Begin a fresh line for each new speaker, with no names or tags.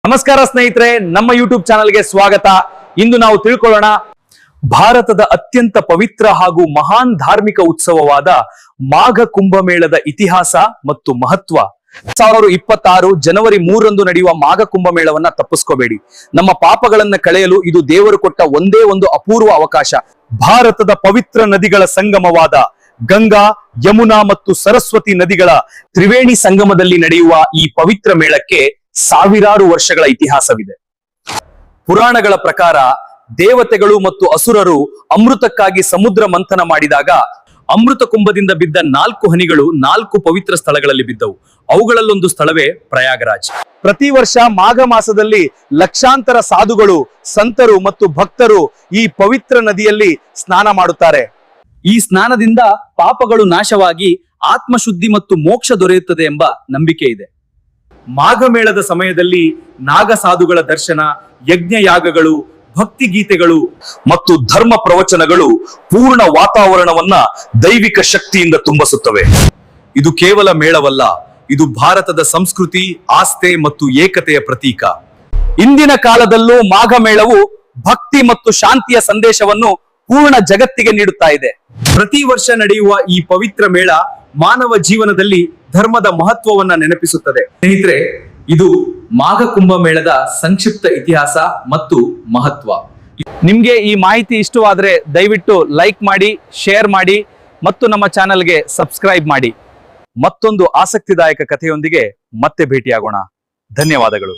ನಮಸ್ಕಾರ ಸ್ನೇಹಿತರೆ, ನಮ್ಮ ಯೂಟ್ಯೂಬ್ ಚಾನೆಲ್ಗೆ ಸ್ವಾಗತ. ಇಂದು ನಾವು ತಿಳ್ಕೊಳ್ಳೋಣ ಭಾರತದ ಅತ್ಯಂತ ಪವಿತ್ರ ಹಾಗೂ ಮಹಾನ್ ಧಾರ್ಮಿಕ ಉತ್ಸವವಾದ ಮಾಘ ಕುಂಭಮೇಳದ ಇತಿಹಾಸ ಮತ್ತು ಮಹತ್ವ. 2026 ಜನವರಿ 3ರಂದು ನಡೆಯುವ ಮಾಘ ಕುಂಭಮೇಳವನ್ನ ತಪ್ಪಿಸ್ಕೋಬೇಡಿ. ನಮ್ಮ ಪಾಪಗಳನ್ನ ಕಳೆಯಲು ಇದು ದೇವರು ಕೊಟ್ಟ ಒಂದೇ ಒಂದು ಅಪೂರ್ವ ಅವಕಾಶ. ಭಾರತದ ಪವಿತ್ರ ನದಿಗಳ ಸಂಗಮವಾದ ಗಂಗಾ, ಯಮುನಾ ಮತ್ತು ಸರಸ್ವತಿ ನದಿಗಳ ತ್ರಿವೇಣಿ ಸಂಗಮದಲ್ಲಿ ನಡೆಯುವ ಈ ಪವಿತ್ರ ಮೇಳಕ್ಕೆ ಸಾವಿರಾರು ವರ್ಷಗಳ ಇತಿಹಾಸವಿದೆ. ಪುರಾಣಗಳ ಪ್ರಕಾರ ದೇವತೆಗಳು ಮತ್ತು ಅಸುರರು ಅಮೃತಕ್ಕಾಗಿ ಸಮುದ್ರ ಮಂಥನ ಮಾಡಿದಾಗ ಅಮೃತ ಕುಂಭದಿಂದ ಬಿದ್ದ 4 ಹನಿಗಳು 4 ಪವಿತ್ರ ಸ್ಥಳಗಳಲ್ಲಿ ಬಿದ್ದವು. ಅವುಗಳಲ್ಲೊಂದು ಸ್ಥಳವೇ ಪ್ರಯಾಗರಾಜ್. ಪ್ರತಿ ವರ್ಷ ಮಾಘ ಮಾಸದಲ್ಲಿ ಲಕ್ಷಾಂತರ ಸಾಧುಗಳು, ಸಂತರು ಮತ್ತು ಭಕ್ತರು ಈ ಪವಿತ್ರ ನದಿಯಲ್ಲಿ ಸ್ನಾನ ಮಾಡುತ್ತಾರೆ. ಈ ಸ್ನಾನದಿಂದ ಪಾಪಗಳು ನಾಶವಾಗಿ ಆತ್ಮಶುದ್ಧಿ ಮತ್ತು ಮೋಕ್ಷ ದೊರೆಯುತ್ತದೆ ಎಂಬ ನಂಬಿಕೆ ಇದೆ. ಮಾಘ ಮೇಳದ ಸಮಯದಲ್ಲಿ ನಾಗ ಸಾಧುಗಳ ದರ್ಶನ, ಯಜ್ಞ ಯಾಗಗಳು, ಭಕ್ತಿ ಗೀತೆಗಳು ಮತ್ತು ಧರ್ಮ ಪ್ರವಚನಗಳು ಪೂರ್ಣ ವಾತಾವರಣವನ್ನ ದೈವಿಕ ಶಕ್ತಿಯಿಂದ ತುಂಬಿಸುತ್ತವೆ. ಇದು ಕೇವಲ ಮೇಳವಲ್ಲ, ಇದು ಭಾರತದ ಸಂಸ್ಕೃತಿ, ಆಸ್ಥೆ ಮತ್ತು ಏಕತೆಯ ಪ್ರತೀಕ. ಇಂದಿನ ಕಾಲದಲ್ಲೂ ಮಾಘ ಮೇಳವು ಭಕ್ತಿ ಮತ್ತು ಶಾಂತಿಯ ಸಂದೇಶವನ್ನು ಪೂರ್ಣ ಜಗತ್ತಿಗೆ ನೀಡುತ್ತಾ ಇದೆ. ಪ್ರತಿ ವರ್ಷ ನಡೆಯುವ ಈ ಪವಿತ್ರ ಮೇಳ ಮಾನವ ಜೀವನದಲ್ಲಿ ಧರ್ಮದ ಮಹತ್ವವನ್ನ ನೆನಪಿಸುತ್ತದೆ. ಸ್ನೇಹಿತರೆ, ಇದು ಮಾಘ ಕುಂಭಮೇಳದ ಸಂಕ್ಷಿಪ್ತ ಇತಿಹಾಸ ಮತ್ತು ಮಹತ್ವ. ನಿಮ್ಗೆ ಈ ಮಾಹಿತಿ ಇಷ್ಟವಾದ್ರೆ ದಯವಿಟ್ಟು ಲೈಕ್ ಮಾಡಿ, ಶೇರ್ ಮಾಡಿ ಮತ್ತು ನಮ್ಮ ಚಾನೆಲ್ಗೆ ಸಬ್ಸ್ಕ್ರೈಬ್ ಮಾಡಿ. ಮತ್ತೊಂದು ಆಸಕ್ತಿದಾಯಕ ಕಥೆಯೊಂದಿಗೆ ಮತ್ತೆ ಭೇಟಿಯಾಗೋಣ. ಧನ್ಯವಾದಗಳು.